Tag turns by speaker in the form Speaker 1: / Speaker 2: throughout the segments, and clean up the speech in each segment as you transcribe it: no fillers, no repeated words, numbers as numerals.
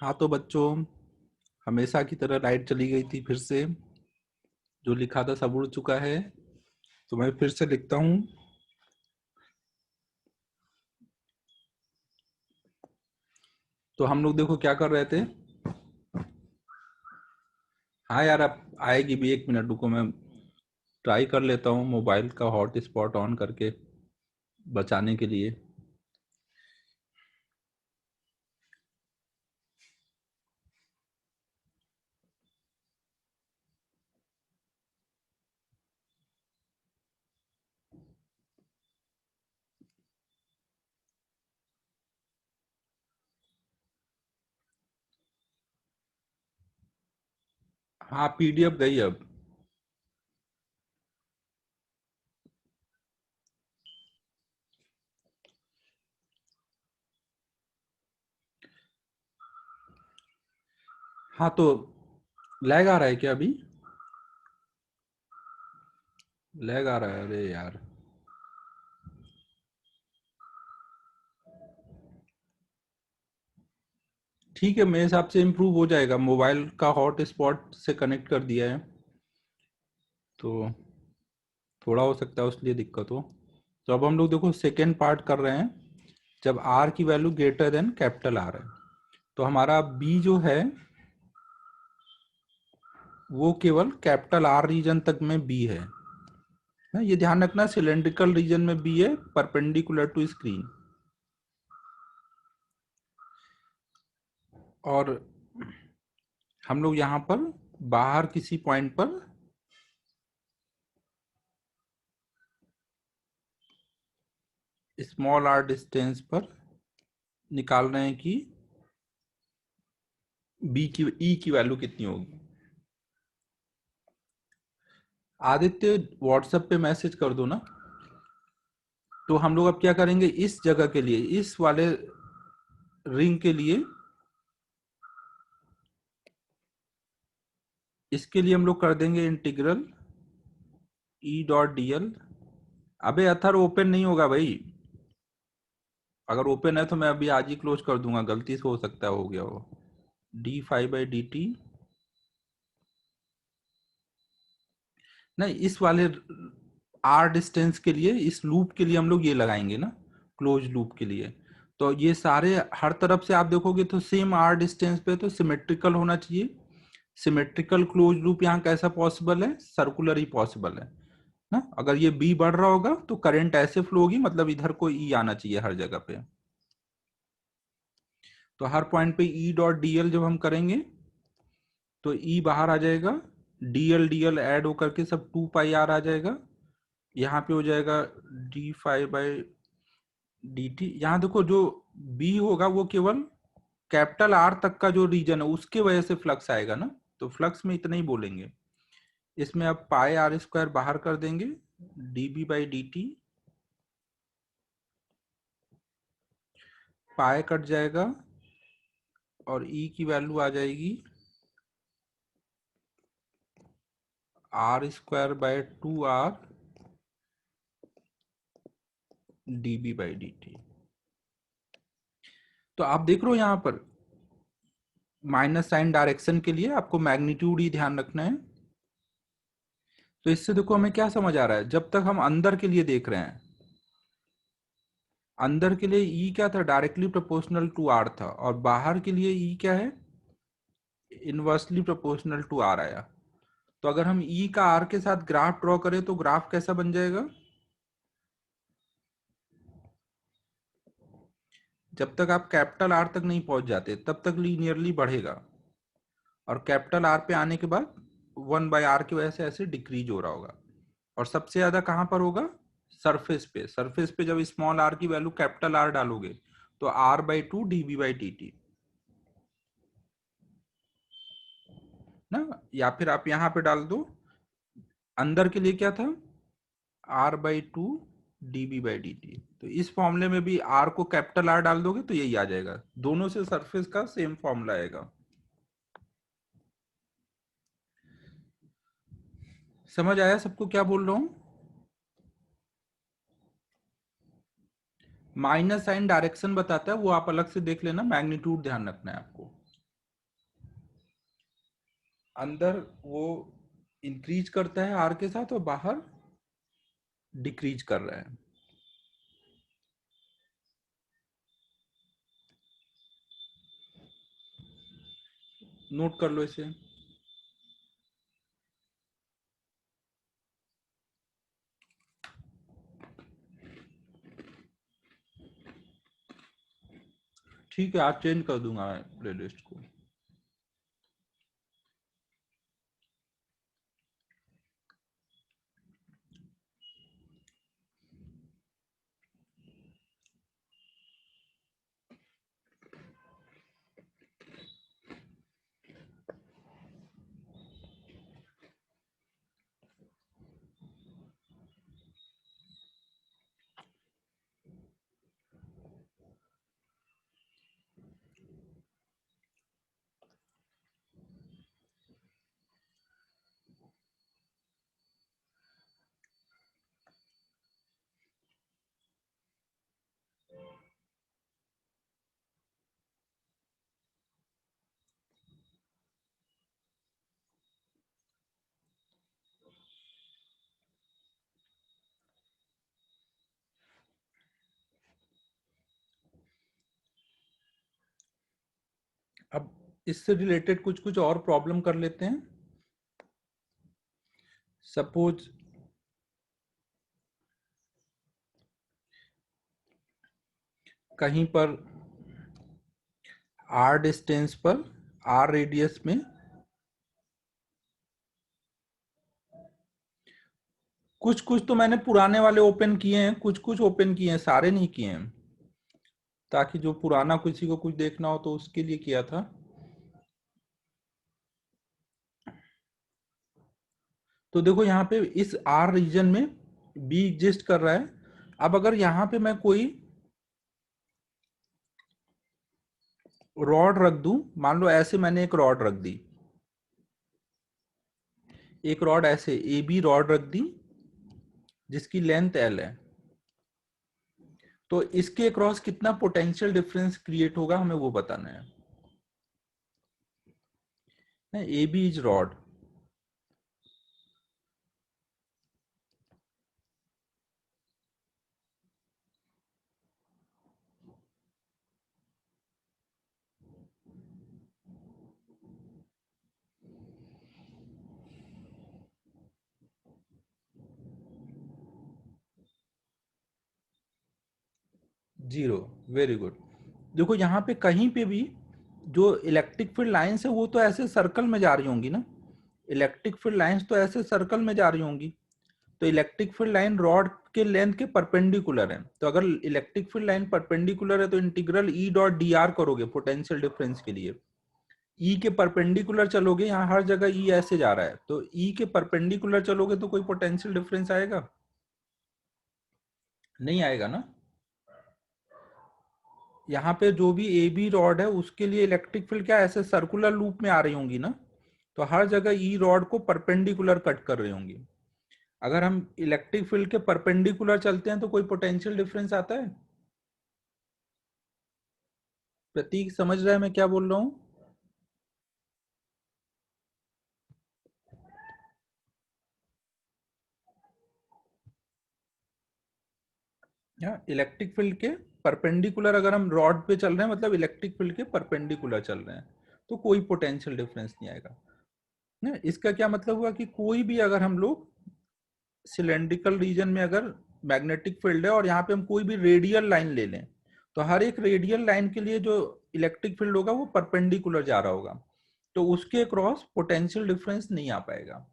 Speaker 1: हाँ तो बच्चों, हमेशा की तरह लाइट चली गई थी फिर से। जो लिखा था सब उड़ चुका है, तो मैं फिर से लिखता हूँ। तो हम लोग देखो क्या कर रहे थे। हाँ यार, अब आएगी भी, 1 मिनट रुको, मैं ट्राई कर लेता हूँ मोबाइल का हॉट स्पॉट ऑन करके बचाने के लिए। हाँ, पीडीएफ गई अब। हाँ तो लैग आ रहा है क्या अभी? लैग आ रहा है, अरे यार। ठीक है, मेरे हिसाब से इम्प्रूव हो जाएगा। मोबाइल का हॉट स्पॉट से कनेक्ट कर दिया है, तो थोड़ा हो सकता है उसलिए दिक्कत हो। तो अब हम लोग देखो सेकेंड पार्ट कर रहे हैं। जब आर की value greater than capital R है, तो हमारा बी जो है वो केवल कैपिटल आर रीजन तक में बी है ना। ये ध्यान रखना, सिलेंड्रिकल रीजन में बी है, परपेंडिकुलर टू स्क्रीन। और हम लोग यहाँ पर बाहर किसी पॉइंट पर स्मॉल आर डिस्टेंस पर निकाल रहे हैं कि बी की ई की वैल्यू कितनी होगी। आदित्य, व्हाट्सएप पे मैसेज कर दो ना। तो हम लोग अब क्या करेंगे, इस जगह के लिए, इस वाले रिंग के लिए, इसके लिए हम लोग कर देंगे integral E dot D L. अबे अथर, ओपन नहीं होगा भाई। अगर ओपन है तो मैं अभी आज ही क्लोज कर दूंगा, गलती से हो सकता है हो गया हो। D five by d T. नहीं, इस वाले आर डिस्टेंस के लिए, इस लूप के लिए हम लोग ये लगाएंगे ना, क्लोज लूप के लिए। तो ये सारे हर तरफ से आप देखोगे तो सेम आर डिस्टेंस पे, तो सिमेट्रिकल होना चाहिए। सिमेट्रिकल क्लोज लूप यहाँ कैसा पॉसिबल है? सर्कुलर ही पॉसिबल है ना। अगर ये बी बढ़ रहा होगा तो करंट ऐसे फ्लो होगी, मतलब इधर को ई आना चाहिए हर जगह पे। तो हर पॉइंट पे ई डॉट डीएल जब हम करेंगे तो ई बाहर आ जाएगा, डीएल डीएल ऐड होकर के सब 2 पाई आर आ जाएगा। यहाँ पे हो जाएगा D five by d T. यहाँ देखो, जो बी होगा वो केवल कैपिटल आर तक का जो रीजन है उसके वजह से फ्लक्स आएगा ना, तो फ्लक्स में इतना ही बोलेंगे। इसमें अब पाई आर स्क्वायर बाहर कर देंगे, d B by d t. Pi cut जाएगा और ई की वैल्यू आ जाएगी R square by 2 R d B by d t. तो आप देख रहे हो यहाँ पर माइनस साइन डायरेक्शन के लिए आपको मैग्नीट्यूड ही ध्यान रखना है। तो इससे देखो हमें क्या समझ आ रहा है, जब तक हम अंदर के लिए देख रहे हैं, अंदर के लिए ई क्या था? डायरेक्टली प्रोपोर्शनल टू आर था। और बाहर के लिए ई क्या है? इनवर्सली प्रोपोर्शनल टू आर आया। तो अगर हम ई का आर के साथ ग्राफ ड्रॉ करें तो ग्राफ कैसा बन जाएगा? जब तक आप कैपिटल आर तक नहीं पहुंच जाते तब तक लीनियरली बढ़ेगा, और कैपिटल आर पे आने के बाद 1/r की वजह से ऐसे डिक्रीज हो रहा होगा। और सबसे ज्यादा कहां पर होगा? सरफेस पे। सरफेस पे जब स्मॉल आर की वैल्यू कैपिटल आर डालोगे तो r/2 dB by d t ना। या फिर आप यहां पे डाल दो, अंदर के लिए क्या था? r/2 dB by d t. तो इस फॉर्मूले में भी r को कैपिटल आर डाल दोगे तो यही आ जाएगा। दोनों से सरफेस का सेम फॉर्मूला आएगा। समझ आया सबको क्या बोल रहा हूं? माइनस साइन डायरेक्शन बताता है, वो आप अलग से देख लेना, मैग्नीट्यूड ध्यान रखना है आपको। अंदर वो इंक्रीज करता है आर के साथ और बाहर डिक्रीज कर रहा है। नोट कर लो इसे। ठीक है, आज चेंज कर दूंगा मैं प्लेलिस्ट को। अब इससे रिलेटेड कुछ कुछ और प्रॉब्लम कर लेते हैं। सपोज कहीं पर आर डिस्टेंस पर, आर रेडियस में कुछ कुछ तो मैंने पुराने वाले ओपन किए हैं, कुछ कुछ ओपन किए हैं, सारे नहीं किए हैं, ताकि जो पुराना किसी को कुछ देखना हो तो उसके लिए किया था। तो देखो यहाँ पे इस आर रीजन में बी एग्जिस्ट कर रहा है। अब अगर यहाँ पे मैं कोई रॉड रख दूं, मान लो ऐसे मैंने एक रॉड रख दी, एक रॉड ऐसे ए बी रॉड रख दी जिसकी लेंथ एल है, तो इसके क्रॉस कितना पोटेंशियल डिफरेंस क्रिएट होगा हमें वो बताना है। A B is rod, zero. Very good. देखो यहाँ पे कहीं पे भी जो इलेक्ट्रिक फील्ड लाइंस है वो तो ऐसे सर्कल में जा रही होंगी ना, इलेक्ट्रिक फील्ड लाइंस तो ऐसे सर्कल में जा रही होंगी। तो इलेक्ट्रिक फील्ड लाइन रॉड के लेंथ के परपेंडिकुलर है, तो अगर इलेक्ट्रिक फील्ड लाइन परपेंडिकुलर है तो integral E dot D R करोगे पोटेंशियल डिफरेंस के लिए। ई के परपेंडिकुलर चलोगे, यहाँ हर जगह ई ऐसे जा रहा है, तो ई के परपेंडिकुलर चलोगे तो कोई पोटेंशियल डिफरेंस आएगा? नहीं आएगा ना। यहाँ पे जो भी ए बी रॉड है उसके लिए इलेक्ट्रिक फील्ड क्या ऐसे सर्कुलर लूप में आ रही होंगी ना, तो हर जगह ई रॉड को परपेंडिकुलर कट कर रही होंगी। अगर हम इलेक्ट्रिक फील्ड के परपेंडिकुलर चलते हैं तो कोई पोटेंशियल डिफरेंस आता है? प्रतीक समझ रहा है मैं क्या बोल रहा हूँ? इलेक्ट्रिक फील्ड के परपेंडिकुलर अगर हम रॉड पे चल रहे हैं, मतलब इलेक्ट्रिक फील्ड के परपेंडिकुलर चल रहे हैं, तो कोई पोटेंशियल डिफरेंस नहीं आएगा ना। इसका क्या मतलब हुआ कि कोई भी अगर हम लोग सिलेंड्रिकल रीजन में अगर मैग्नेटिक फील्ड है और यहाँ पे हम कोई भी रेडियल लाइन ले लें, तो हर एक रेडियल लाइन के लिए जो इलेक्ट्रिक फील्ड होगा वो परपेंडिकुलर जा रहा होगा, तो उसके क्रॉस पोटेंशियल डिफरेंस नहीं आ पाएगा।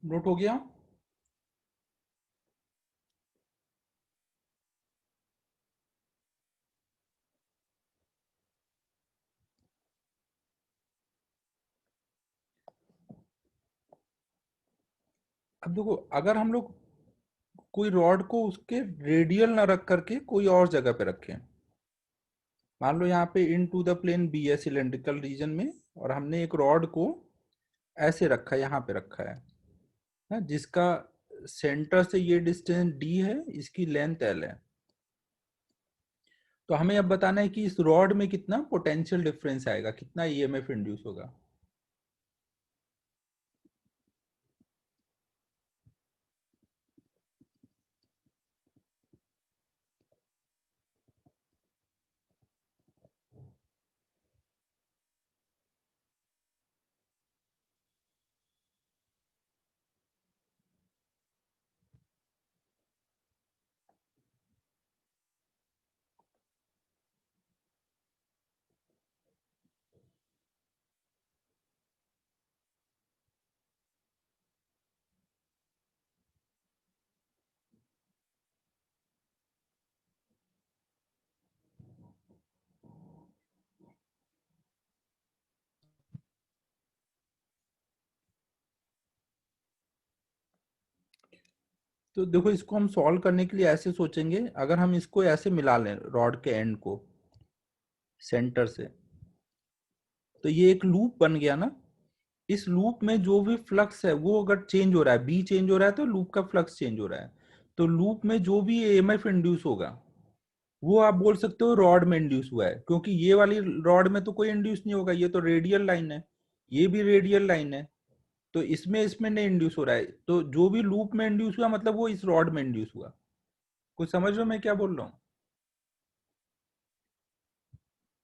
Speaker 1: नोट हो गया? अब देखो, अगर हम लोग कोई रॉड को उसके रेडियल ना रख करके कोई और जगह पे रखें, मान लो यहाँ पे इन टू द प्लेन बी है सिलेंड्रिकल रीजन में, और हमने एक रॉड को ऐसे रखा है, यहाँ पे रखा है ना, जिसका सेंटर से ये डिस्टेंस डी है, इसकी लेंथ एल है। तो हमें अब बताना है कि इस रॉड में कितना पोटेंशियल डिफरेंस आएगा, कितना ईएमएफ इंड्यूस होगा। तो देखो, इसको हम सॉल्व करने के लिए ऐसे सोचेंगे, अगर हम इसको ऐसे मिला लें रॉड के एंड को सेंटर से, तो ये एक लूप बन गया ना। इस लूप में जो भी फ्लक्स है वो अगर चेंज हो रहा है, बी चेंज हो रहा है, तो लूप का फ्लक्स चेंज हो रहा है। तो लूप में जो भी एएमएफ इंड्यूस होगा, वो आप बोल सकते हो रॉड में इंड्यूस हुआ है, क्योंकि ये वाली रॉड में तो कोई इंड्यूस नहीं होगा, ये तो रेडियल लाइन है, ये भी रेडियल लाइन है। तो इसमें इसमें नहीं इंड्यूस हो रहा है, तो जो भी लूप में इंड्यूस हुआ मतलब वो इस रॉड में इंड्यूस हुआ। कुछ समझ रहे हो मैं क्या बोल रहा हूँ?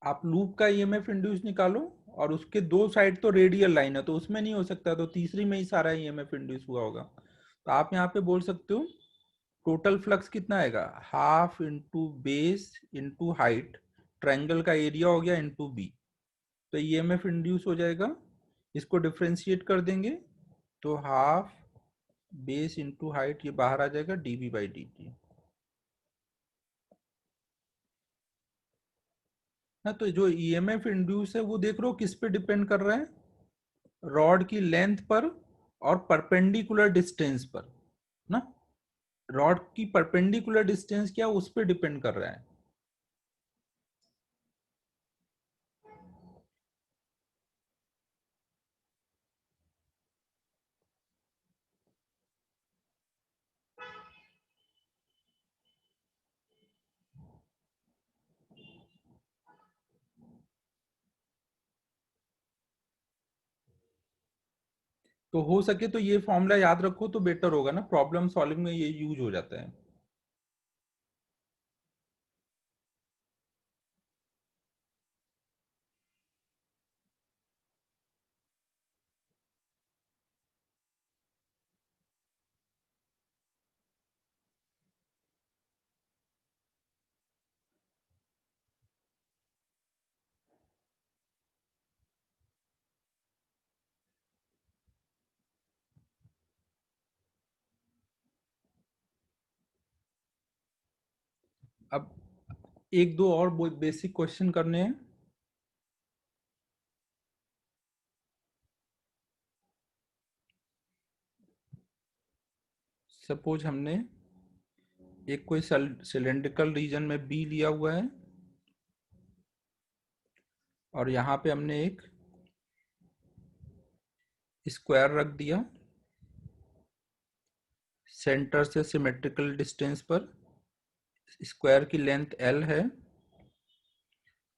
Speaker 1: आप लूप का ईएमएफ इंड्यूस निकालो, और उसके दो साइड तो रेडियल लाइन है, तो उसमें नहीं हो सकता, तो तीसरी में ही सारा ईएमएफ इंड्यूस हुआ होगा। तो आप यहाँ पे बोल सकते हो टोटल फ्लक्स कितना आएगा, half into base into height, triangle का एरिया हो गया इंटू बी। तो ईएमएफ इंड्यूस हो जाएगा, इसको डिफ्रेंशिएट कर देंगे, तो हाफ बेस इंटू हाइट, ये बाहर आ जाएगा डीवी बाई डी टी ना। तो जो ईएमएफ इंड्यूस है वो देख रहे हो किस पे डिपेंड कर रहा है, रॉड की लेंथ पर और परपेंडिकुलर डिस्टेंस पर ना। रॉड की परपेंडिकुलर डिस्टेंस क्या, उस पर डिपेंड कर रहा है। तो हो सके तो ये फॉर्मूला याद रखो तो बेटर होगा ना, प्रॉब्लम सॉल्विंग में ये यूज हो जाता है। अब एक दो और बेसिक क्वेश्चन करने हैं। सपोज हमने एक कोई सिलेंड्रिकल रीजन में बी लिया हुआ है, और यहाँ पे हमने एक स्क्वायर रख दिया सेंटर से सिमेट्रिकल डिस्टेंस पर। स्क्वायर की लेंथ एल है,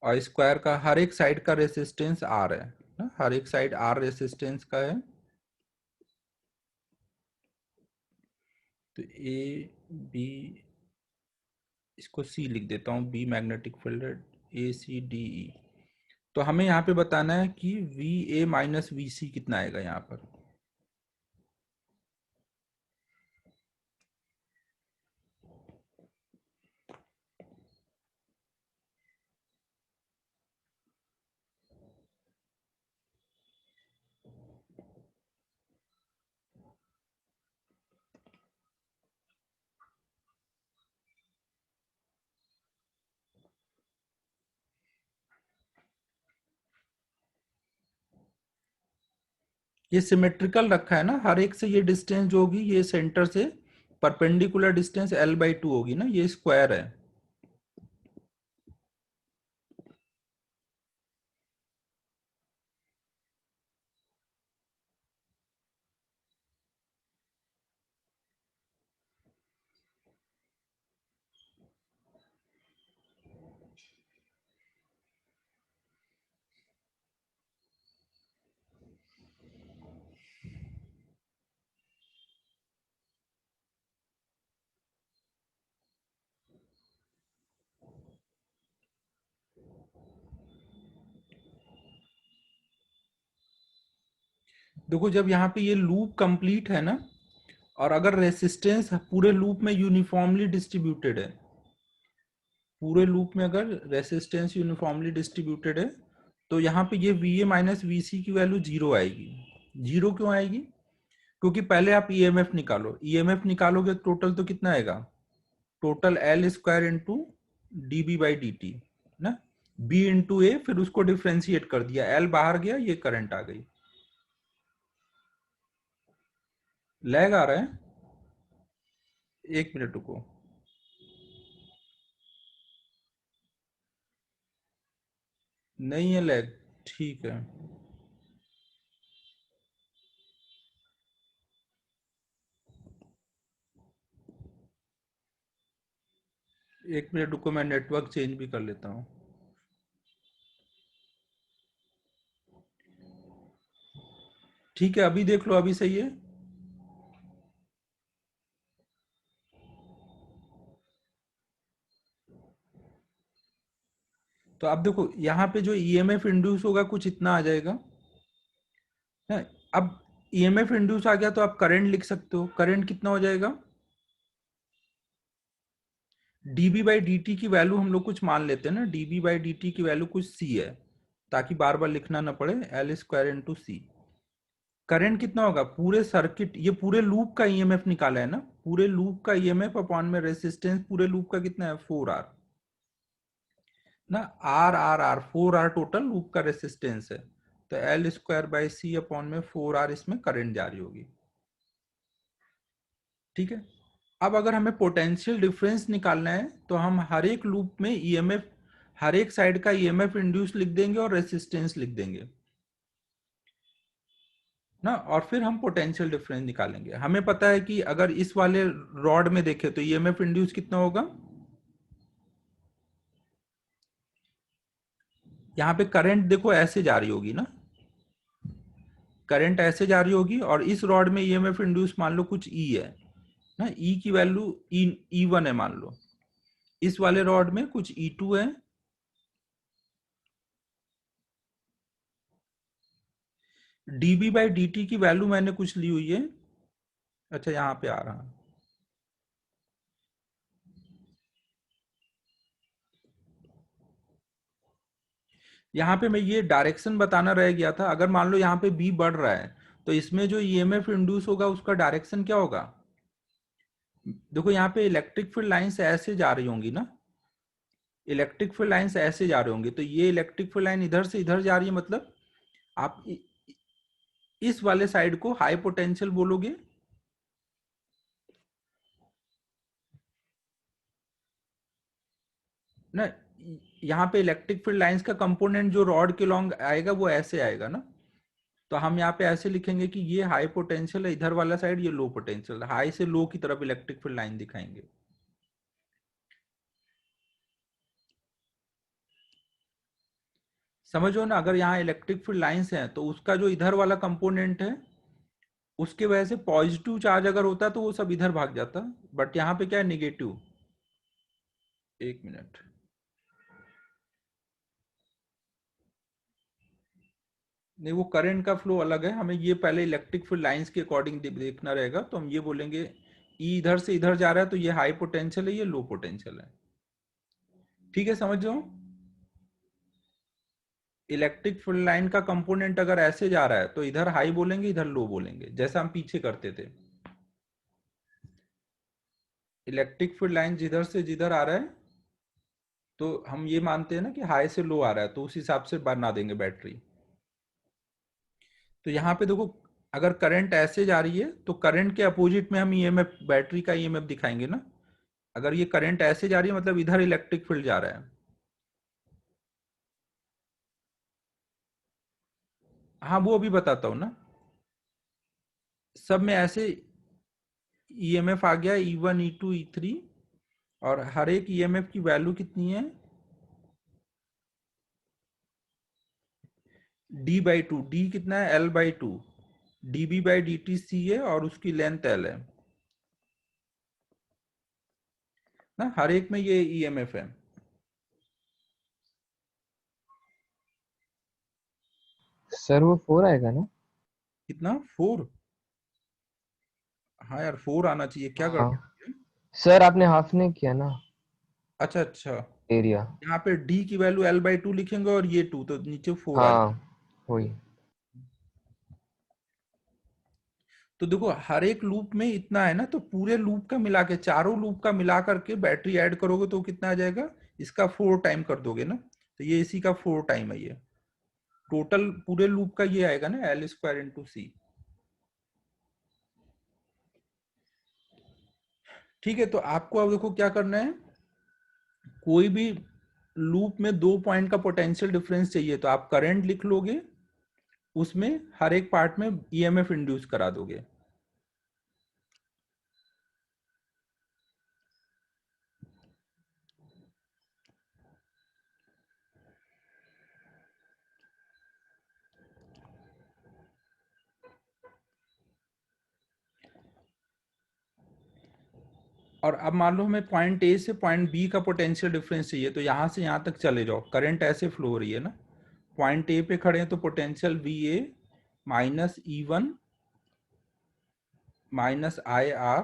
Speaker 1: और स्क्वायर का हर एक साइड का रेसिस्टेंस आर है ना, हर एक साइड आर रेसिस्टेंस का है। तो ए बी, इसको सी लिख देता हूँ, बी मैग्नेटिक फील्ड है, ए सी डी ई। तो हमें यहाँ पे बताना है कि वी ए माइनस वी सी कितना आएगा यहाँ पर। ये सिमेट्रिकल रखा है ना, हर एक से ये डिस्टेंस जो होगी ये सेंटर से परपेंडिकुलर डिस्टेंस L/2 होगी ना, ये स्क्वायर है। देखो जब यहाँ पे ये लूप कंप्लीट है ना, और अगर रेसिस्टेंस पूरे लूप में यूनिफॉर्मली डिस्ट्रीब्यूटेड है, पूरे लूप में अगर रेसिस्टेंस यूनिफॉर्मली डिस्ट्रीब्यूटेड है, तो यहाँ पे ये वी ए माइनस वी सी की वैल्यू जीरो आएगी। जीरो क्यों आएगी? क्योंकि पहले आप ईएमएफ निकालो, ईएमएफ निकालोगे टोटल तो कितना आएगा? Total L square into d B by d t ना, बी इंटू ए, फिर उसको डिफ्रेंशिएट कर दिया, एल बाहर गया, ये करंट आ गई। लैग आ रहा है, एक मिनट रुको। नहीं है लैग, ठीक है। एक मिनट रुको, मैं नेटवर्क चेंज भी कर लेता हूँ। ठीक है, अभी देख लो, अभी सही है। तो अब देखो यहाँ पे जो ईएमएफ इंड्यूस होगा कुछ इतना आ जाएगा ना। अब ईएमएफ इंड्यूस आ गया तो आप करंट लिख सकते हो, करंट कितना हो जाएगा? डीबी बाई डी टी की वैल्यू हम लोग कुछ मान लेते हैं ना, डीबी बाई डी टी की वैल्यू कुछ सी है, ताकि बार बार लिखना ना पड़े, एल स्क्वायर इंटू सी। करंट कितना होगा पूरे सर्किट, ये पूरे लूप का ईएमएफ निकाला है ना, पूरे लूप का ईएमएफ अपॉन में रेसिस्टेंस पूरे लूप का कितना है, 4R ना, आर 4R टोटल लूप का रेसिस्टेंस है। तो L square by C upon में 4R इसमें करंट जारी होगी। ठीक है। अब अगर हमें पोटेंशियल डिफरेंस निकालना है तो हम हर एक लूप में ईएमएफ, हर एक साइड का ईएमएफ इंड्यूस लिख देंगे और रेसिस्टेंस लिख देंगे ना, और फिर हम पोटेंशियल डिफरेंस निकालेंगे। हमें पता है कि अगर इस वाले रॉड में देखें तो ईएमएफ इंड्यूस कितना होगा, यहाँ पे करंट देखो ऐसे जा रही होगी ना, करंट ऐसे जा रही होगी, और इस रॉड में ईएमएफ इंड्यूस मान लो कुछ ई है ना, ई की वैल्यू ई वन है मान लो, इस वाले रॉड में कुछ ई टू है, डीबी बाई डी टी की वैल्यू मैंने कुछ ली हुई है। अच्छा यहाँ पे आ रहा है, यहाँ पे मैं ये डायरेक्शन बताना रह गया था। अगर मान लो यहाँ पे बी बढ़ रहा है तो इसमें जो ईएमएफ इंड्यूस होगा उसका डायरेक्शन क्या होगा? देखो यहाँ पे इलेक्ट्रिक फील्ड लाइंस ऐसे जा रही होंगी ना, इलेक्ट्रिक फील्ड लाइंस ऐसे जा रही होंगी, तो ये इलेक्ट्रिक फील्ड लाइन इधर से इधर जा रही है, मतलब आप इस वाले साइड को हाई पोटेंशियल बोलोगे ना। यहाँ पे इलेक्ट्रिक फील्ड लाइंस का कंपोनेंट जो रॉड के लॉन्ग आएगा वो ऐसे आएगा ना, तो हम यहाँ पे ऐसे लिखेंगे कि ये हाई पोटेंशियल है, इधर वाला साइड ये लो पोटेंशियल, हाई से लो की तरफ इलेक्ट्रिक फील्ड लाइन दिखाएंगे। समझो ना, अगर यहाँ इलेक्ट्रिक फील्ड लाइंस हैं तो उसका जो इधर वाला कंपोनेंट है उसके वजह से पॉजिटिव चार्ज अगर होता तो वो सब इधर भाग जाता, बट यहाँ पे क्या है, निगेटिव। एक मिनट, नहीं वो करंट का फ्लो अलग है, हमें ये पहले इलेक्ट्रिक फील्ड लाइंस के अकॉर्डिंग देखना रहेगा। तो हम ये बोलेंगे ई इधर से इधर जा रहा है तो ये हाई पोटेंशियल है, ये लो पोटेंशियल है। ठीक है, समझ जाओ। इलेक्ट्रिक फील्ड लाइन का कंपोनेंट अगर ऐसे जा रहा है तो इधर हाई बोलेंगे, इधर लो बोलेंगे, जैसा हम पीछे करते थे। इलेक्ट्रिक फील्ड लाइन जिधर से जिधर आ रहा है तो हम ये मानते हैं ना कि हाई से लो आ रहा है, तो उस हिसाब से बना देंगे बैटरी। तो यहाँ पे देखो अगर करंट ऐसे जा रही है तो करंट के अपोजिट में हम ईएमएफ, बैटरी का ईएमएफ दिखाएंगे ना। अगर ये करंट ऐसे जा रही है मतलब इधर इलेक्ट्रिक फील्ड जा रहा है। हाँ वो अभी बताता हूँ ना। सब में ऐसे ईएमएफ आ गया, E1 E2 E3, और हर एक ईएमएफ की वैल्यू कितनी है, D/2। डी कितना है, L/2। dB/dt C है और उसकी लेंथ L है ना। हर एक में ये ईएमएफ है।
Speaker 2: सर वो 4 आएगा ना?
Speaker 1: कितना, 4? हाँ यार 4 आना चाहिए, क्या
Speaker 2: हाँ
Speaker 1: गड़बड़ है?
Speaker 2: सर, आपने हाफ नहीं किया ना
Speaker 1: अच्छा अच्छा।
Speaker 2: एरिया।
Speaker 1: यहाँ पे डी की वैल्यू L/2 लिखेंगे और ये 2, तो नीचे 4 आ जाएगा।
Speaker 2: हाँ वही।
Speaker 1: तो देखो हर एक लूप में इतना है ना, तो पूरे लूप का मिला के, चारों लूप का मिला करके बैटरी ऐड करोगे तो कितना आ जाएगा, इसका 4 टाइम कर दोगे ना, तो ये इसी का 4 टाइम है। ये टोटल पूरे लूप का ये आएगा ना, L² × C। ठीक है, तो आपको अब देखो क्या करना है। कोई भी लूप में 2 पॉइंट का पोटेंशियल डिफरेंस चाहिए, तो आप करंट लिख लोगे, उसमें हर एक पार्ट में ईएमएफ इंड्यूस करा दोगे। और अब मान लो हमें पॉइंट ए से पॉइंट बी का पोटेंशियल डिफरेंस चाहिए, तो यहाँ से यहाँ तक चले जाओ, करंट ऐसे फ्लो हो रही है ना। पॉइंट ए पे खड़े हैं तो potential VA minus E1 minus IR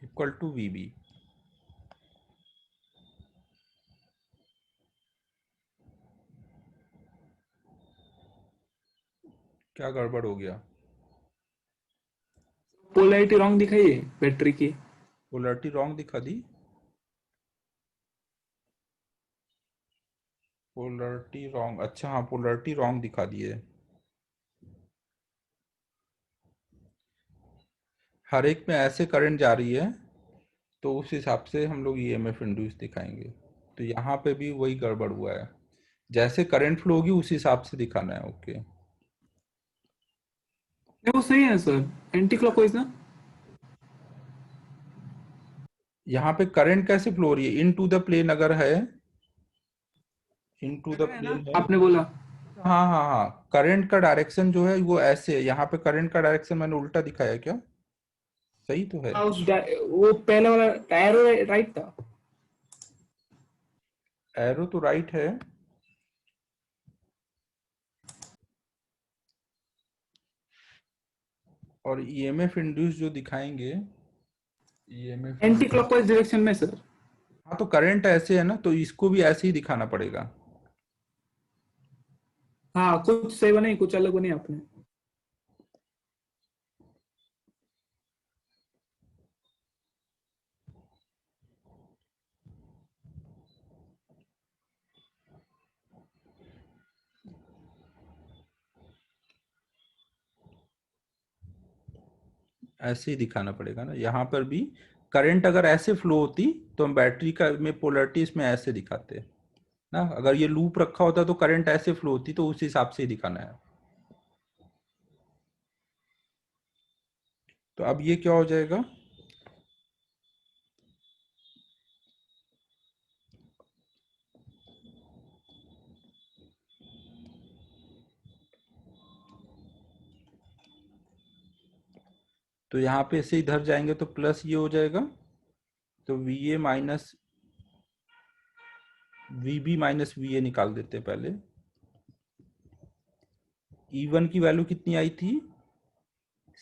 Speaker 1: equal to VB। क्या गड़बड़ हो गया?
Speaker 3: पोलैरिटी रॉन्ग दिखाई है बैटरी की।
Speaker 1: पोलरिटी रॉन्ग दिखा दी? पोलरिटी रॉन्ग, अच्छा हाँ पोलरिटी रॉन्ग दिखा दिए। हर एक में ऐसे करंट जा रही है तो उस हिसाब से हम लोग ईएमएफ इंड्यूस दिखाएंगे। तो यहाँ पे भी वही गड़बड़ हुआ है, जैसे करंट फ्लो होगी उस हिसाब से दिखाना है। ओके।
Speaker 3: नहीं वो सही है सर, एंटी क्लॉकवाइज ना।
Speaker 1: यहाँ पे करंट कैसे फ्लो हो रही है, इन टू द प्लेन अगर है, इन टू द
Speaker 3: है ना,
Speaker 1: प्लेन है।
Speaker 3: आपने बोला।
Speaker 1: हाँ हाँ हाँ, करंट का डायरेक्शन जो है वो ऐसे है। यहाँ पे करंट का डायरेक्शन मैंने उल्टा दिखाया क्या? सही तो है।
Speaker 3: हाँ, वो पहले वाला एरो राइट था।
Speaker 1: एरो तो राइट है, और ईएमएफ इंड्यूस जो दिखाएंगे, EMF
Speaker 3: anti
Speaker 1: induce,
Speaker 3: clockwise direction में सर।
Speaker 1: हाँ तो करंट ऐसे है ना, तो इसको भी ऐसे ही दिखाना पड़ेगा।
Speaker 3: हाँ, कुछ सही बने कुछ अलग बने आपने।
Speaker 1: ऐसे ही दिखाना पड़ेगा ना। यहाँ पर भी करंट अगर ऐसे फ्लो होती तो हम बैटरी का में पोलरिटी इसमें ऐसे दिखाते ना। अगर ये लूप रखा होता तो करंट ऐसे फ्लो होती, तो उस हिसाब से ही दिखाना है। तो अब ये क्या हो जाएगा, तो यहाँ पे से इधर जाएंगे तो प्लस ये हो जाएगा, तो VA minus VB minus VA निकाल देते हैं पहले। E1 की वैल्यू कितनी आई थी,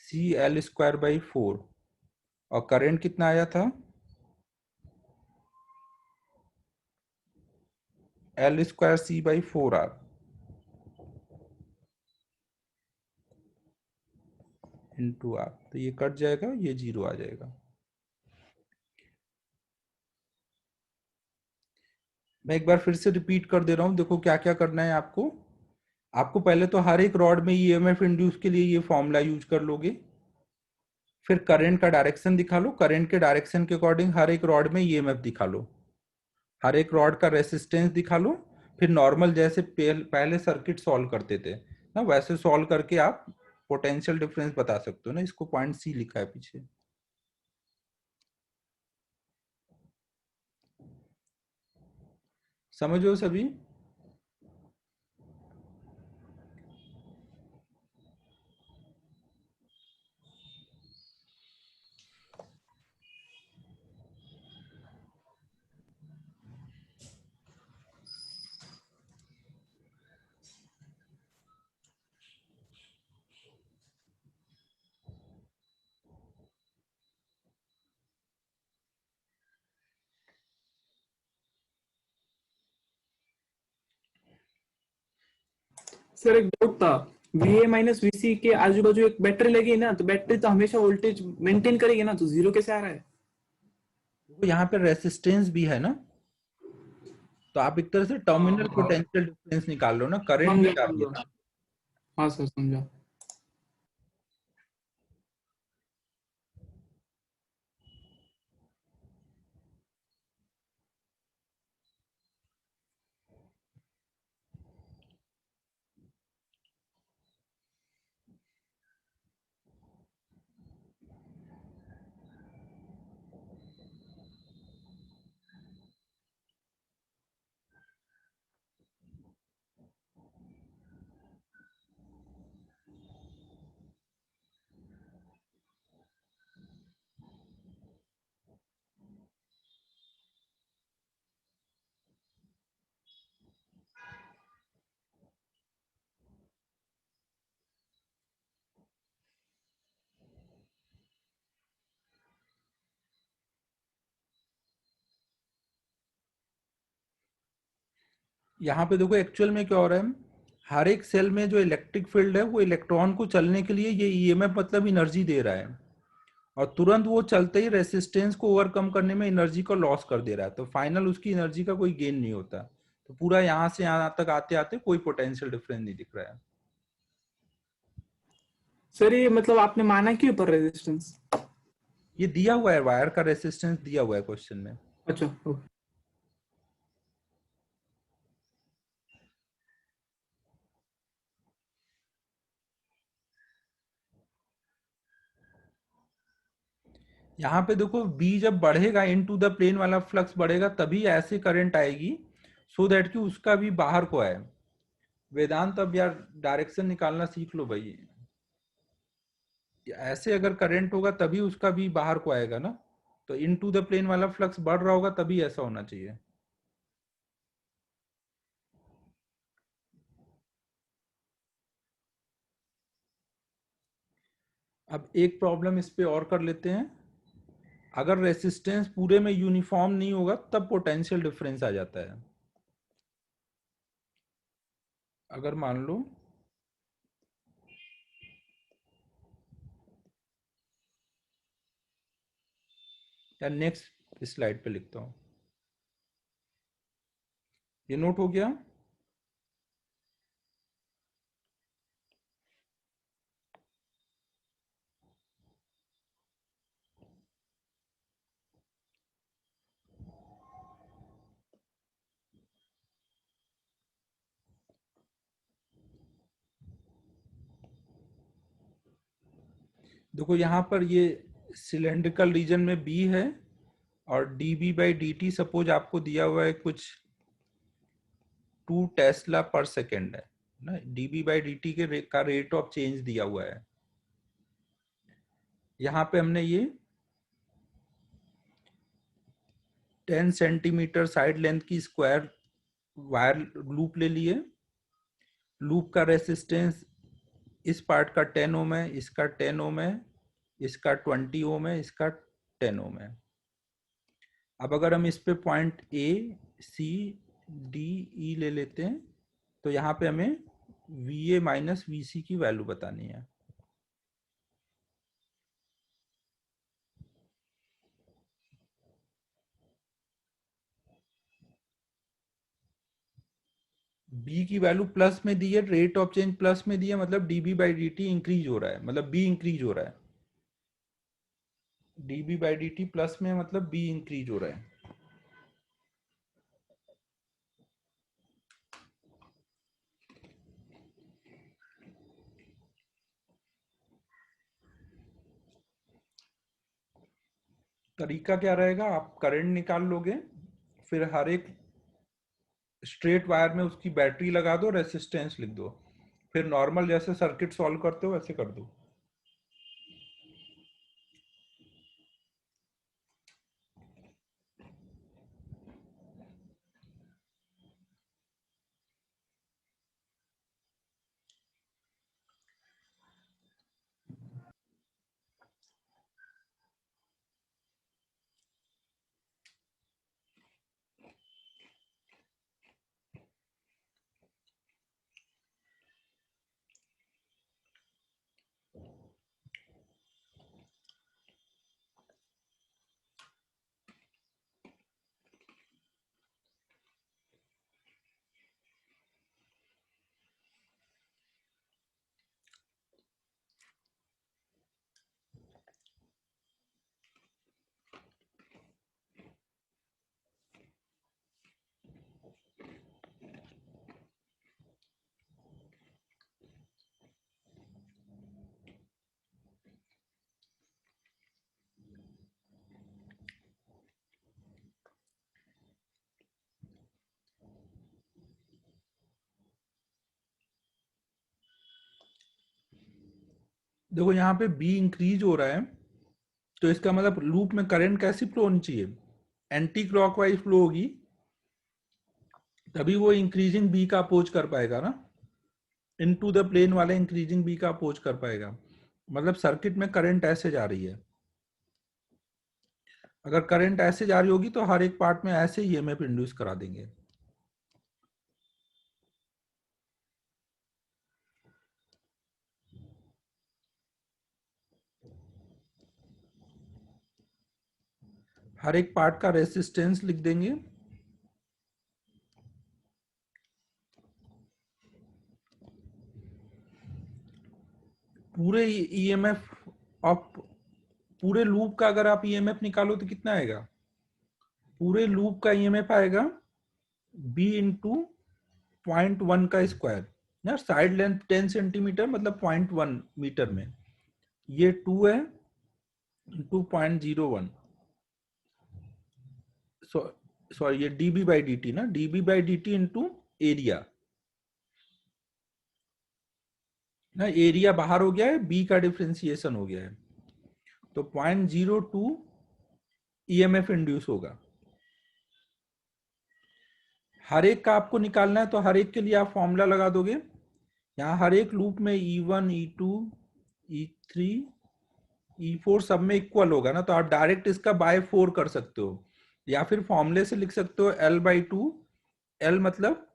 Speaker 1: CL²/4, और करंट कितना आया था, L²C/4R इंटू R। तो ये कट जाएगा, ये 0 आ जाएगा। मैं एक बार फिर से रिपीट कर दे रहा हूँ, देखो क्या क्या करना है आपको। आपको पहले तो हर एक रॉड में ईएमएफ इंड्यूस के लिए ये फॉर्मूला यूज कर लोगे, फिर करंट का डायरेक्शन दिखा लो, करंट के डायरेक्शन के अकॉर्डिंग हर एक रॉड में ईएमएफ दिखा लो, हर एक रॉड का रेसिस्टेंस दिखा लो, फिर नॉर्मल जैसे पहले सर्किट सॉल्व करते थे ना वैसे सॉल्व करके आप पोटेंशियल डिफरेंस बता सकते हो ना। इसको पॉइंट सी लिखा है पीछे। समझो सभी।
Speaker 3: सर एक डाउट था, VA माइनस VC के आजू बाजू एक बैटरी लगी है ना, तो बैटरी तो हमेशा वोल्टेज मेंटेन करेगी ना, तो जीरो कैसे आ रहा है?
Speaker 1: तो यहाँ पे रेसिस्टेंस भी है ना, तो आप एक तरह से टर्मिनल
Speaker 3: हाँ,
Speaker 1: पोटेंशियल डिफरेंस निकाल लो ना, करंट
Speaker 3: समझा
Speaker 1: भी डाल
Speaker 3: समझा।
Speaker 1: दो।
Speaker 3: हाँ सर, समझा।
Speaker 1: यहाँ पे देखो एक्चुअल में क्या हो रहा है, हर एक सेल में जो इलेक्ट्रिक फील्ड है वो इलेक्ट्रॉन को चलने के लिए ये ईएमएफ मतलब एनर्जी दे रहा है, और तुरंत वो चलते ही रेसिस्टेंस को ओवरकम करने में एनर्जी को लॉस कर दे रहा है, तो फाइनल उसकी एनर्जी का कोई गेन नहीं होता। तो पूरा यहाँ से यहाँ तक आते आते कोई पोटेंशियल डिफरेंस नहीं दिख रहा है।
Speaker 3: सर ये मतलब आपने माना क्यों पर रेजिस्टेंस?
Speaker 1: ये दिया हुआ है, वायर का रेसिस्टेंस दिया हुआ है क्वेश्चन में।
Speaker 3: अच्छा, ओके।
Speaker 1: यहाँ पे देखो बी जब बढ़ेगा इनटू द प्लेन वाला फ्लक्स बढ़ेगा तभी ऐसे करंट आएगी, सो दैट कि उसका भी बाहर को आए। वेदांत अब यार डायरेक्शन निकालना सीख लो भाई, ऐसे अगर करंट होगा तभी उसका भी बाहर को आएगा ना, तो इनटू द प्लेन वाला फ्लक्स बढ़ रहा होगा तभी ऐसा होना चाहिए। अब एक प्रॉब्लम इस पे और कर लेते हैं। अगर रेसिस्टेंस पूरे में यूनिफॉर्म नहीं होगा तब पोटेंशियल डिफरेंस आ जाता है। अगर मान लो या नेक्स्ट स्लाइड पे लिखता हूं, ये नोट हो गया। देखो यहाँ पर ये सिलेंड्रिकल रीजन में बी है, और d B by d t suppose आपको दिया हुआ है कुछ 2 टेस्ला पर सेकेंड है ना, d B by d t का रेट ऑफ चेंज दिया हुआ है। यहाँ पे हमने ये 10 सेंटीमीटर साइड लेंथ की स्क्वायर वायर लूप ले लिए। लूप का रेसिस्टेंस इस पार्ट का 10 ओम है, इसका 10 ओम है, इसका 20 ओम है, इसका 10 ओम है। अब अगर हम इस पे point A C D E ले लेते हैं तो यहाँ पे हमें वी ए माइनस वी सी की वैल्यू बतानी है। बी की वैल्यू प्लस में दी है, रेट ऑफ चेंज प्लस में दी है, मतलब dB by d T increase हो रहा है, मतलब बी इंक्रीज हो रहा है। DB by d T plus में मतलब बी इंक्रीज हो रहा है। तरीका क्या रहेगा, आप करंट निकाल लोगे, फिर हर एक स्ट्रेट वायर में उसकी बैटरी लगा दो, रेसिस्टेंस लिख दो, फिर नॉर्मल जैसे सर्किट सॉल्व करते हो वैसे कर दो। देखो यहाँ पे बी इंक्रीज हो रहा है, तो इसका मतलब लूप में करंट कैसी फ्लो होनी चाहिए, एंटी क्लॉकवाइज फ्लो होगी, तभी वो इंक्रीजिंग बी का अपोज कर पाएगा ना, इनटू द प्लेन वाले इंक्रीजिंग बी का अपोज कर पाएगा। मतलब सर्किट में करंट ऐसे जा रही है, अगर करंट ऐसे जा रही होगी तो हर एक पार्ट में ऐसे ही ईएमएफ इंड्यूस करा देंगे। हर एक पार्ट का रेसिस्टेंस लिख देंगे, पूरे ईएमएफ ऑफ पूरे लूप का अगर आप ईएमएफ निकालो तो कितना आएगा, पूरे लूप का ईएमएफ आएगा बी इंटू 0.1 का स्क्वायर। यार साइड लेंथ 10 सेंटीमीटर मतलब 0.1 मीटर में, ये 2 है इंटू 0.01, सॉरी ये डीबी बाई डी टी ना, dB by d T into area ना, एरिया बाहर हो गया है, बी का डिफ्रेंसिएशन हो गया है, तो 0.02 ईएमएफ इंड्यूस होगा। हर एक का आपको निकालना है तो हर एक के लिए आप फॉर्मूला लगा दोगे, यहाँ हर एक लूप में E1 E2 E3 E4 सब में इक्वल होगा ना, तो आप डायरेक्ट इसका बाय 4 कर सकते हो, या फिर फॉर्मूले से लिख सकते हो L/2, L मतलब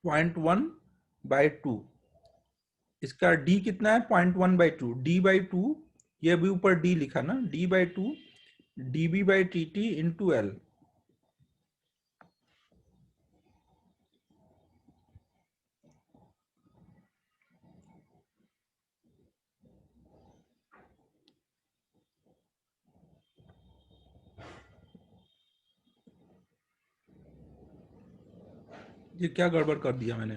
Speaker 1: 0.1/2, इसका D कितना है 0.1/2, D/2, ये अभी ऊपर D लिखा ना, D/2 dB/dt इंटू L। ये क्या गड़बड़ कर दिया मैंने,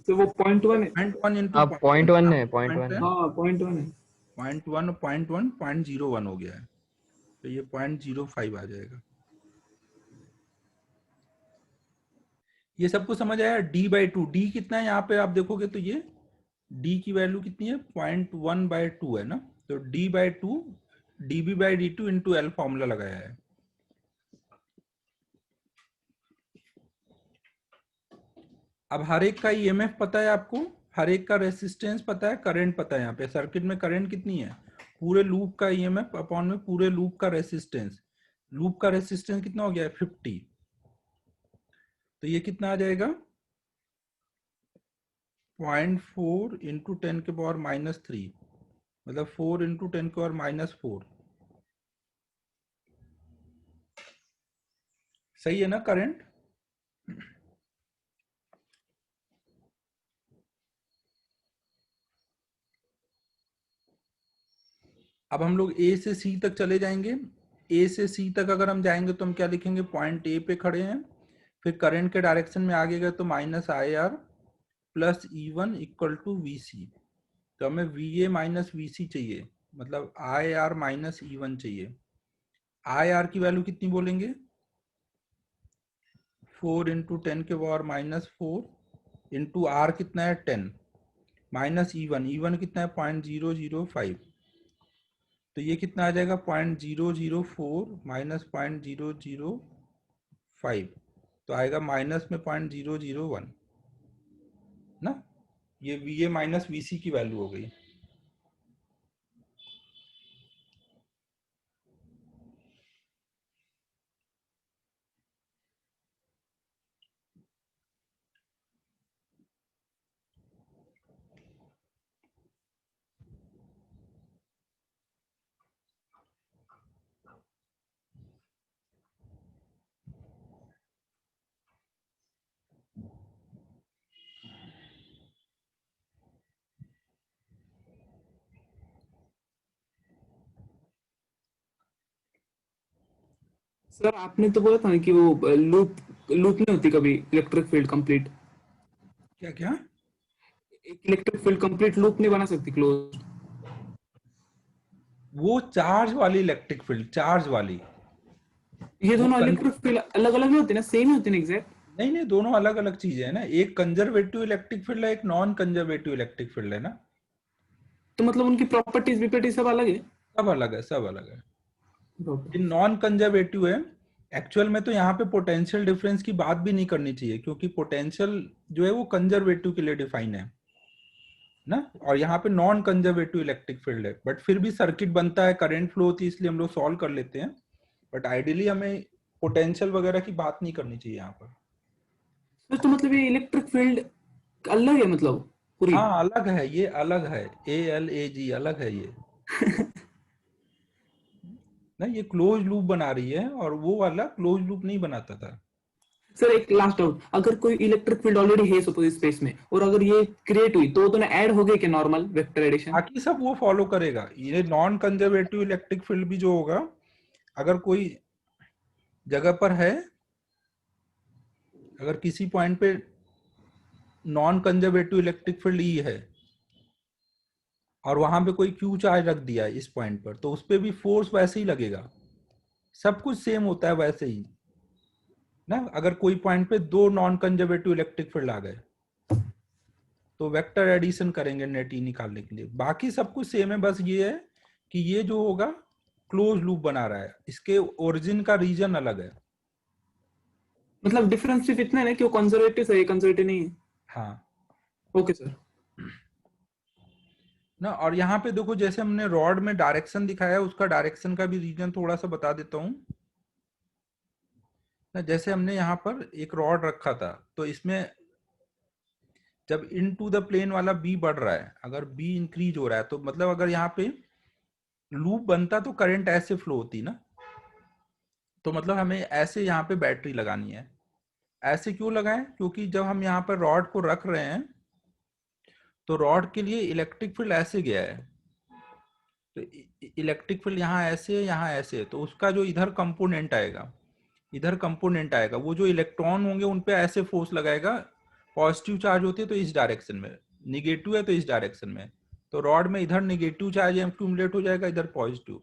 Speaker 3: तो वो 0.1 है।
Speaker 1: 0.1 इंटू
Speaker 2: हाँ 0.1 है, 0.1 है।
Speaker 3: हाँ 0.1 है।
Speaker 1: 0.1 0.1 0.01 हो गया है, तो ये 0.05 आ जाएगा। ये सबको समझ आया, D/2, D कितना है यहाँ पे आप देखोगे तो ये D की वैल्यू कितनी है 0.1/2 है ना, तो D/2 dB/d2 into L formula लगाया है। अब हर एक का ईएमएफ पता है आपको, हर एक का रेसिस्टेंस पता है, करंट पता है, यहाँ पे सर्किट में करंट कितनी है, पूरे लूप का ईएमएफ अपॉन में पूरे लूप का रेसिस्टेंस, लूप का रेसिस्टेंस कितना हो गया है 50, तो ये कितना आ जाएगा 0.4 इंटू 10⁻³ मतलब 4 इंटू 10 की पावर -4। सही है ना करंट? अब हम लोग ए से सी तक चले जाएंगे। ए से सी तक अगर हम जाएंगे तो हम क्या लिखेंगे, पॉइंट ए पे खड़े हैं, फिर करंट के डायरेक्शन में आगे गए तो -IR plus E1 equal to VC। तो हमें VA माइनस VC चाहिए, मतलब IR माइनस E1 चाहिए। IR की वैल्यू कितनी बोलेंगे, 4 इंटू 10 के पावर -4 इंटू R कितना है 10 माइनस E1 कितना है 0.005। तो ये कितना आ जाएगा 0.004 माइनस 0.005, तो आएगा माइनस में 0.001 ना। ये VA माइनस VC की वैल्यू हो गई।
Speaker 3: सर आपने तो बोला था ना कि वो लूप लूप नहीं होती कभी इलेक्ट्रिक फील्ड कंप्लीट,
Speaker 1: क्या क्या?
Speaker 3: एक इलेक्ट्रिक फील्ड कंप्लीट लूप नहीं बना सकती क्लोज।
Speaker 1: वो चार्ज वाली इलेक्ट्रिक फील्ड, चार्ज वाली।
Speaker 3: ये
Speaker 1: वो
Speaker 3: दोनों इलेक्ट्रिक फील्ड अलग अलग नहीं होते ना, सेम ही होते ना एग्जैक्ट?
Speaker 1: नहीं नहीं, दोनों अलग अलग चीजें हैं ना। एक कंजर्वेटिव इलेक्ट्रिक फील्ड है, एक नॉन कंजर्वेटिव इलेक्ट्रिक फील्ड है ना।
Speaker 3: तो मतलब उनकी प्रॉपर्टीज विपर्टीज सब अलग है?
Speaker 1: सब अलग है, सब अलग है। ये
Speaker 3: Okay.
Speaker 1: नॉन कंजर्वेटिव है। एक्चुअल में तो यहाँ पे पोटेंशियल डिफरेंस की बात भी नहीं करनी चाहिए, क्योंकि पोटेंशियल जो है वो कंजर्वेटिव के लिए डिफाइन है ना। और यहाँ पे नॉन कंजर्वेटिव इलेक्ट्रिक फील्ड है, बट फिर भी सर्किट बनता है, करंट फ्लो होती है, इसलिए हम लोग सॉल्व कर लेते हैं। बट आइडियली हमें पोटेंशियल वगैरह की बात नहीं करनी चाहिए यहाँ पर।
Speaker 3: तो मतलब ये इलेक्ट्रिक फील्ड अलग है मतलब पूरी?
Speaker 1: हाँ अलग है, ये अलग है। ALAG अलग है ये ना। ये क्लोज लूप बना रही है, और वो वाला क्लोज लूप नहीं बनाता था।
Speaker 3: सर एक लास्ट डाउट, अगर कोई इलेक्ट्रिक फील्ड ऑलरेडी है सपोज स्पेस में, और अगर ये क्रिएट हुई तो ना ऐड हो गई क्या नॉर्मल वेक्टर एडिशन?
Speaker 1: बाकी सब वो फॉलो करेगा। ये नॉन कंजर्वेटिव इलेक्ट्रिक फील्ड भी जो होगा, अगर कोई जगह पर है, अगर किसी पॉइंट पे non conservative electric field E है, और वहां पे कोई क्यू चार्ज रख दिया है इस पॉइंट पर, तो उस पर भी फोर्स वैसे ही लगेगा। सब कुछ सेम होता है वैसे ही ना। अगर कोई पॉइंट पे दो नॉन कंजर्वेटिव इलेक्ट्रिक फील्ड आ गए, तो वेक्टर एडिशन करेंगे नेट ई निकालने के लिए। बाकी सब कुछ सेम है, बस ये है कि ये जो होगा क्लोज लूप बना रहा है, इसके ओरिजिन का रीजन अलग है।
Speaker 3: मतलब डिफरेंस सिर्फ इतना है ना कि वो कंजर्वेटिव है, ये कंजर्वेटिव नहीं है।
Speaker 1: हाँ
Speaker 3: ओके सर।
Speaker 1: ना। और यहाँ पे देखो, जैसे हमने रॉड में डायरेक्शन दिखाया, उसका डायरेक्शन का भी रीजन थोड़ा सा बता देता हूँ ना। जैसे हमने यहाँ पर एक रॉड रखा था, तो इसमें जब इन टू द प्लेन वाला बी बढ़ रहा है, अगर बी इंक्रीज हो रहा है, तो मतलब अगर यहाँ पे लूप बनता तो करंट ऐसे फ्लो होती ना। तो मतलब हमें ऐसे यहाँ पे बैटरी लगानी है। ऐसे क्यों लगाएं, क्योंकि जब हम यहाँ पर रॉड को रख रहे हैं, तो रॉड के लिए इलेक्ट्रिक फील्ड ऐसे गया है। तो इलेक्ट्रिक फील्ड यहाँ ऐसे है, यहाँ ऐसे है, तो उसका जो इधर कंपोनेंट आएगा, इधर कंपोनेंट आएगा, वो जो इलेक्ट्रॉन होंगे उन पे ऐसे फोर्स लगाएगा। पॉजिटिव चार्ज होती है तो इस डायरेक्शन में, निगेटिव है तो इस डायरेक्शन में। तो रॉड में इधर निगेटिव चार्ज एक्यूमुलेट हो जाएगा, इधर पॉजिटिव।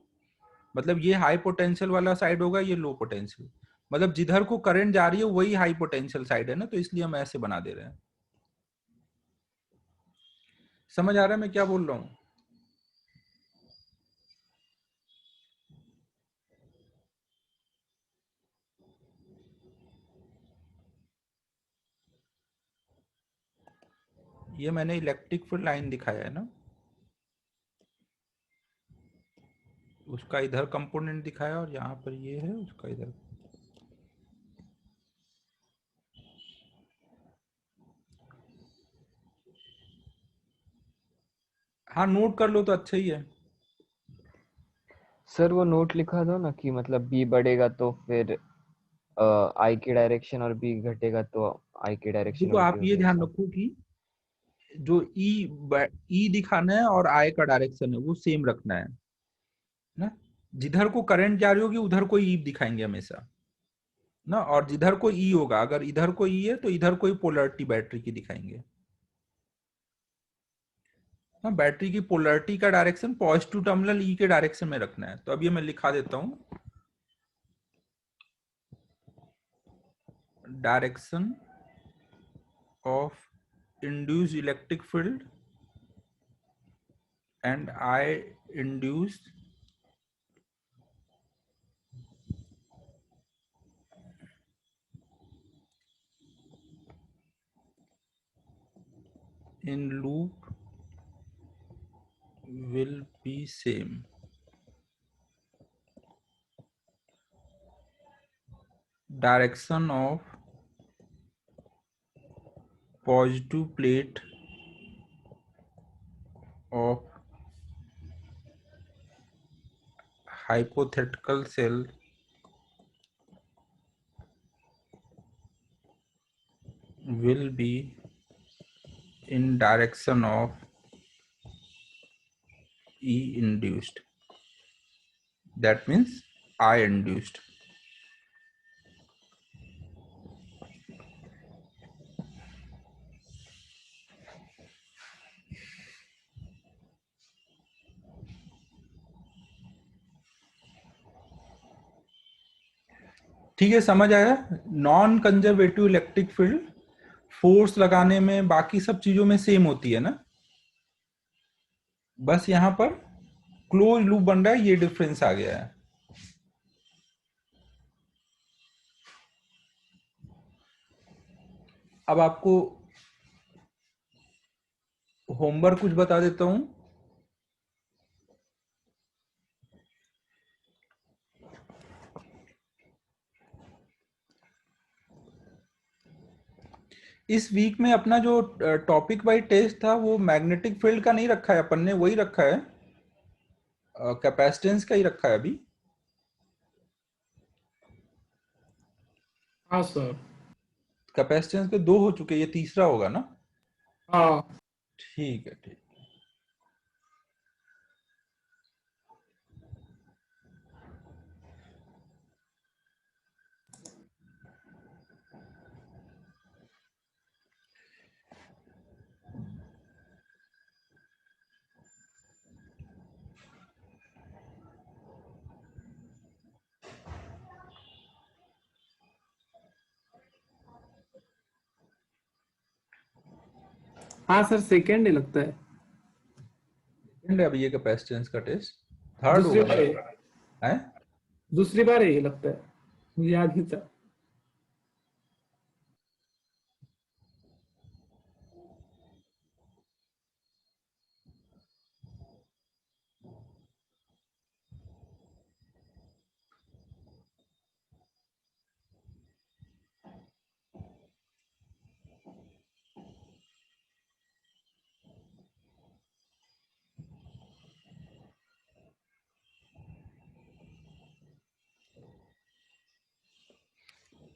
Speaker 1: मतलब ये हाई पोटेंशियल वाला साइड होगा, ये लो पोटेंशियल। मतलब जिधर को करंट जा रही है वही हाई पोटेंशियल साइड है ना, तो इसलिए हम ऐसे बना दे रहे हैं। समझ आ रहा है मैं क्या बोल रहा हूँ? ये मैंने इलेक्ट्रिक फील्ड लाइन दिखाया है ना, उसका इधर कंपोनेंट दिखाया, और यहाँ पर ये है उसका इधर। हाँ नोट कर लो तो अच्छा ही है।
Speaker 2: सर वो नोट लिखा दो ना कि मतलब बी बढ़ेगा तो फिर आई की डायरेक्शन और बी घटेगा तो आई की डायरेक्शन
Speaker 1: देखो
Speaker 2: उल्टी
Speaker 1: आप ये
Speaker 2: होगी
Speaker 1: ध्यान
Speaker 2: ऐसा।
Speaker 1: रखो कि जो ई दिखाना है और आई का डायरेक्शन है वो सेम रखना है ना। जिधर को करंट जा रही होगी उधर को ई दिखाएंगे हमेशा ना, और जिधर को ई होगा, अगर इधर को ई है तो इधर कोई पोलैरिटी बैटरी की दिखाएंगे ना। बैटरी की पोलैरिटी का डायरेक्शन पॉजिटिव टर्मिनल ई के डायरेक्शन में रखना है। तो अब ये मैं लिखा देता हूं, direction of induced electric field and I induced in loop will be same. Direction of positive plate of hypothetical cell will be in direction of E induced. That means I induced. ठीक है, समझ आया। Non conservative electric field force लगाने में बाकी सब चीजों में सेम होती है ना, बस यहां पर क्लोज लूप बन रहा है, ये डिफरेंस आ गया है। अब आपको होमवर्क कुछ बता देता हूं। इस वीक में अपना जो टॉपिक वाइज टेस्ट था वो मैग्नेटिक फील्ड का नहीं रखा है अपन ने, वही रखा है, कैपेसिटेंस का ही रखा है अभी।
Speaker 3: हाँ सर।
Speaker 1: कैपेसिटेंस के 2 हो चुके, ये तीसरा होगा ना।
Speaker 3: हाँ
Speaker 1: ठीक है, ठीक।
Speaker 3: हाँ सर, सेकेंड ही लगता है।
Speaker 1: सेकंड है अभी ये कैपेसिटेंस का टेस्ट, थर्ड
Speaker 3: दूसरी
Speaker 1: होगा
Speaker 3: बार
Speaker 1: ना।
Speaker 3: है,
Speaker 1: है
Speaker 3: दूसरी बार है ये लगता है, मुझे याद नहीं था।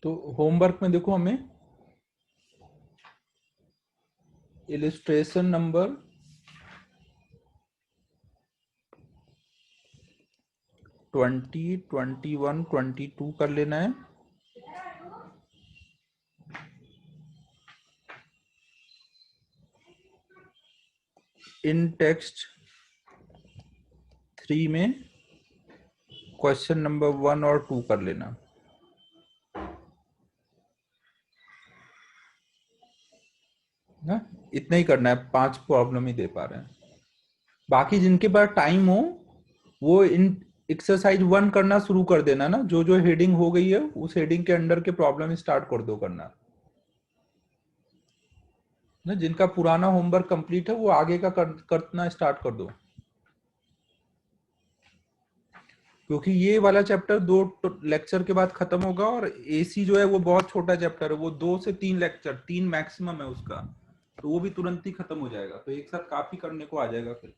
Speaker 1: तो होमवर्क में देखो हमें इलिस्ट्रेशन नंबर 20, 21, 22 कर लेना है। इन टेक्स्ट 3 में क्वेश्चन नंबर 1 और 2 कर लेना ना। इतना ही करना है, 5 प्रॉब्लम ही दे पा रहे हैं। बाकी जिनके पास टाइम हो वो इन एक्सरसाइज 1 करना शुरू कर देना ना, जो जो हेडिंग हो गई है उस हेडिंग के अंडर के प्रॉब्लम स्टार्ट कर दो करना ना। जिनका पुराना होमवर्क कंप्लीट है वो आगे का करना स्टार्ट कर दो, क्योंकि ये वाला चैप्टर 2 लेक्चर के बाद खत्म होगा, और एसी जो है वो बहुत छोटा चैप्टर है, वो 2 से 3 लेक्चर, 3 मैक्सिमम है उसका, तो वो भी तुरंत ही खत्म हो जाएगा, तो एक साथ काफी करने को आ जाएगा फिर।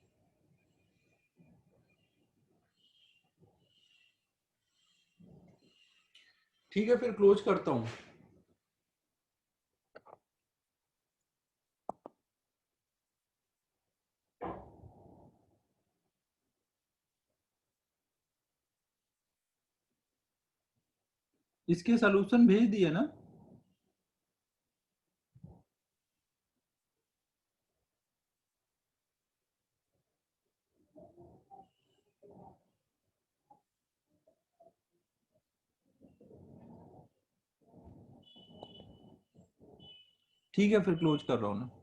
Speaker 1: ठीक है, फिर क्लोज करता हूँ। इसके सॉल्यूशन भेज दिए ना? ठीक है, फिर क्लोज कर रहा हूँ ना।